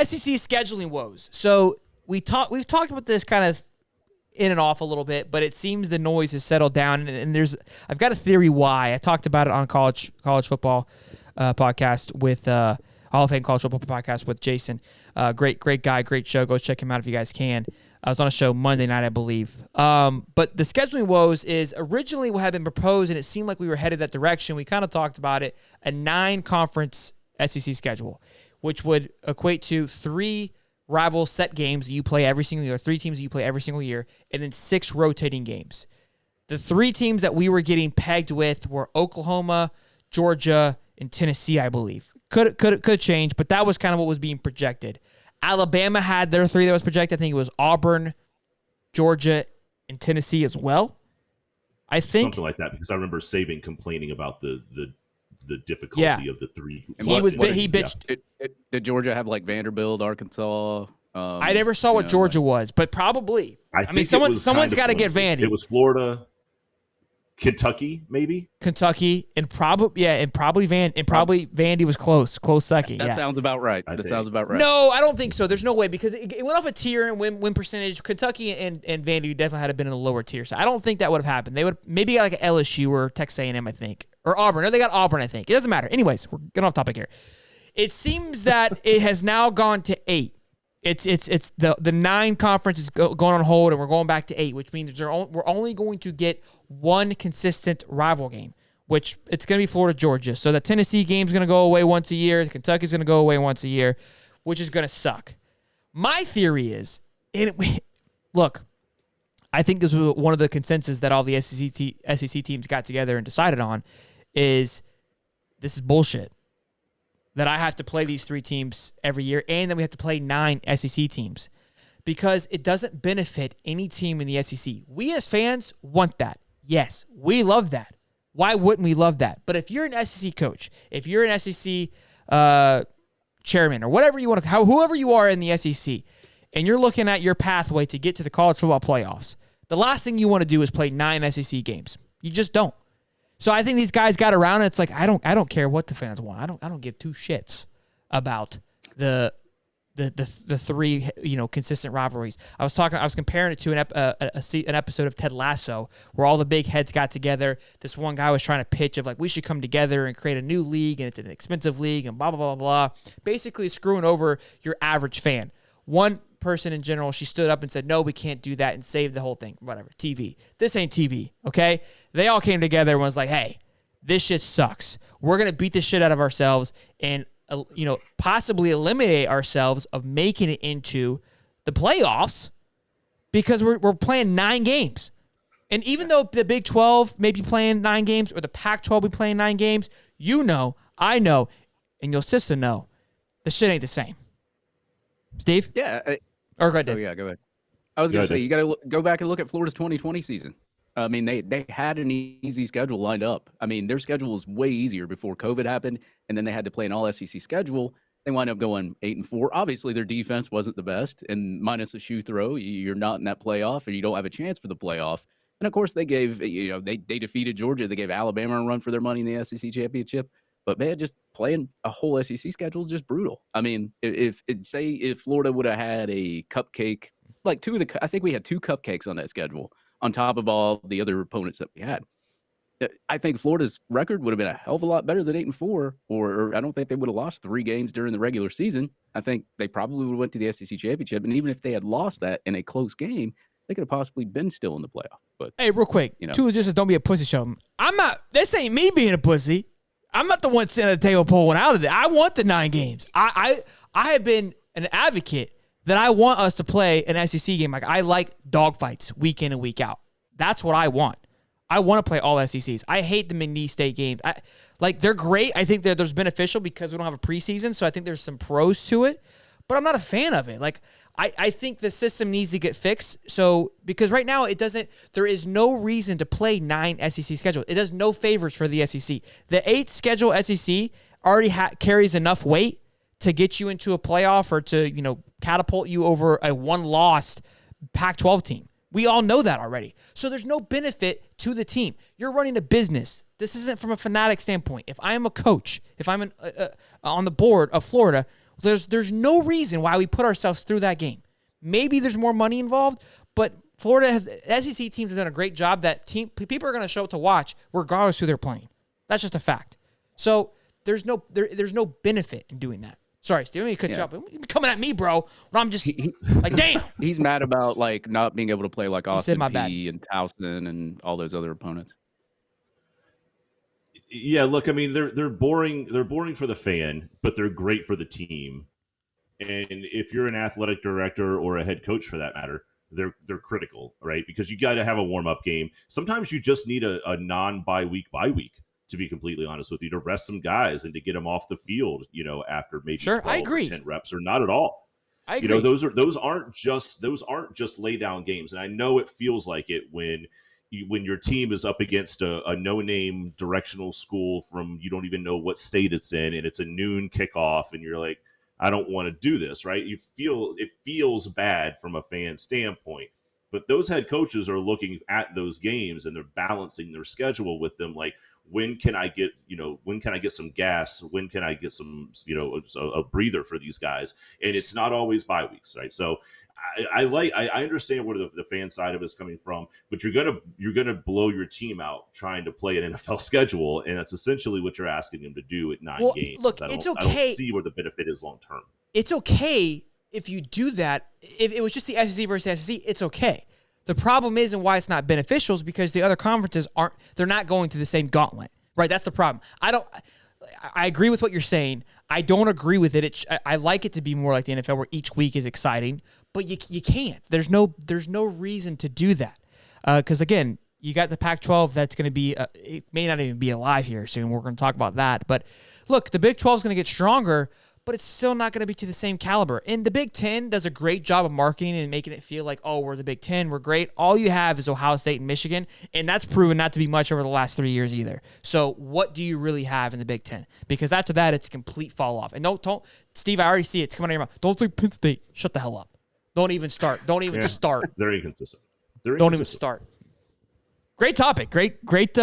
SEC scheduling woes. So we've talked about this kind of in and off a little bit, but it seems the noise has settled down. And I've got a theory why. I talked about it on college football podcast with Hall of Fame college football podcast with Jason. Great guy, great show. Go check him out if you guys can. I was on a show Monday night, I believe. But the scheduling woes is originally what had been proposed, and it seemed like we were headed that direction. We kind of talked about it, a 9-conference SEC schedule, which would equate to 3 rival set games that you play every single year, 3 teams that you play every single year, and then 6 rotating games. The 3 teams that we were getting pegged with were Oklahoma, Georgia, and Tennessee, I believe. Could change, but that was kind of what was being projected. Alabama had their 3 that was projected. I think it was Auburn, Georgia, and Tennessee as well. I think something like that, because I remember Saban complaining about the difficulty of the 3. He bitched. Did Georgia have like Vanderbilt, Arkansas? I never saw what Georgia was, but probably. I mean, someone's got to get Vandy. It was Florida, Kentucky, maybe Kentucky, and probably Vandy was close second. That sounds about right. Sounds about right. No, I don't think so. There's no way, because it went off a tier and win percentage. Kentucky and Vandy definitely had been in a lower tier, so I don't think that would have happened. They would maybe got like an LSU or Texas A&M, I think, or Auburn. No, they got Auburn, I think. It doesn't matter. Anyways, we're getting off topic here. It seems that it has now gone to 8. It's the 9 conference is going on hold, and we're going back to 8, which means we're only going to get 1 consistent rival game, which it's going to be Florida, Georgia. So the Tennessee game is going to go away once a year. Kentucky's going to go away once a year, which is going to suck. My theory is, look, I think this was one of the consensus that all the SEC teams got together and decided on, is this is bullshit. That I have to play these 3 teams every year, and then we have to play 9 SEC teams, because it doesn't benefit any team in the SEC. We as fans want that. Yes, we love that. Why wouldn't we love that? But if you're an SEC coach, if you're an SEC chairman, or whatever you want to, whoever you are in the SEC, and you're looking at your pathway to get to the college football playoffs, the last thing you want to do is play 9 SEC games. You just don't. So I think these guys got around, and it's like, I don't care what the fans want. I don't give 2 shits about the 3 consistent rivalries. I was comparing it to an episode of Ted Lasso, where all the big heads got together. This one guy was trying to pitch of like, we should come together and create a new league, and it's an expensive league, and blah blah blah blah. Basically screwing over your average fan. One person in general, she stood up and said, no, we can't do that, and saved the whole thing. Whatever. TV. This ain't TV, okay? They all came together and was like, hey, this shit sucks. We're going to beat the shit out of ourselves and, possibly eliminate ourselves of making it into the playoffs, because we're playing 9 games. And even though the Big 12 may be playing 9 games, or the Pac-12 be playing 9 games, I know, and your sister know, the shit ain't the same. Steve? Yeah. Or go ahead, Dave. Oh, yeah, go ahead. I was going to say, you got to go back and look at Florida's 2020 season. I mean, they had an easy schedule lined up. I mean, their schedule was way easier before COVID happened, and then they had to play an all-SEC schedule. They wound up going 8-4. Obviously, their defense wasn't the best, and minus a shoe throw, you're not in that playoff, and you don't have a chance for the playoff. And, of course, they gave, they defeated Georgia. They gave Alabama a run for their money in the SEC championship. But, man, just playing a whole SEC schedule is just brutal. I mean, if Florida would have had a cupcake, like I think we had 2 cupcakes on that schedule on top of all the other opponents that we had. I think Florida's record would have been a hell of a lot better than 8-4, or I don't think they would have lost 3 games during the regular season. I think they probably would have went to the SEC championship, and even if they had lost that in a close game, they could have possibly been still in the playoff. But hey, real quick, 2 logistics, don't be a pussy show. This ain't me being a pussy. I'm not the one sitting at the table pulling out of it. I want the 9 games. I have been an advocate that I want us to play an SEC game. Like, I like dogfights week in and week out. That's what I want. I want to play all SECs. I hate the McNeese State games. They're great. I think there's beneficial because we don't have a preseason, so I think there's some pros to it. But I'm not a fan of it. Like, I think the system needs to get fixed. So, because right now there is no reason to play 9 SEC schedules. It does no favors for the SEC. The 8th schedule SEC already carries enough weight to get you into a playoff or to, catapult you over a 1-loss Pac-12 team. We all know that already. So there's no benefit to the team. You're running a business. This isn't from a fanatic standpoint. If I am a coach, if I'm on the board of Florida, There's no reason why we put ourselves through that game. Maybe there's more money involved, but SEC teams have done a great job that people are going to show up to watch regardless who they're playing. That's just a fact. So there's no benefit in doing that. Sorry, Steve, let me cut you up. You're coming at me, bro. When I'm just like, damn. He's mad about like not being able to play like Austin P and Towson and all those other opponents. Yeah, look, I mean, they're boring. They're boring for the fan, but they're great for the team. And if you're an athletic director or a head coach, for that matter, they're critical, right? Because you got to have a warm up game. Sometimes you just need a non-bye week, to be completely honest with you, to rest some guys and to get them off the field, after maybe 12 I agree. or 10 reps or not at all. I agree. Those aren't just lay down games. And I know it feels like it when your team is up against a no-name directional school from you don't even know what state it's in, and it's a noon kickoff, and you're like, I don't want to do this, right? It feels bad from a fan standpoint, but those head coaches are looking at those games and they're balancing their schedule with them. Like, when can I get some gas? When can I get some, a breather for these guys? And it's not always bye weeks, right? So I understand where the fan side of it is coming from, but you're gonna blow your team out trying to play an NFL schedule, and that's essentially what you're asking them to do at 9 games. Look, it's okay. I don't see where the benefit is long term. It's okay if you do that. If it was just the SEC versus SEC, it's okay. The problem is, and why it's not beneficial, is because the other conferences they're not going through the same gauntlet, right? That's the problem. I agree with what you're saying. I don't agree with it. I like it to be more like the NFL, where each week is exciting, but you can't. There's no reason to do that, because again, you got the Pac-12 that's going to be. It may not even be alive here soon. We're going to talk about that, but look, the Big 12 is going to get stronger, but it's still not going to be to the same caliber. And the Big 10 does a great job of marketing and making it feel like, oh, we're the Big 10, we're great. All you have is Ohio State and Michigan, and that's proven not to be much over the last 3 years either. So what do you really have in the Big 10? Because after that, it's a complete fall off. And don't Steve, I already see it. It's coming out of your mouth. Don't say Penn State. Shut the hell up. Don't even start. Don't even start. They're inconsistent. Don't even start. Great topic. Great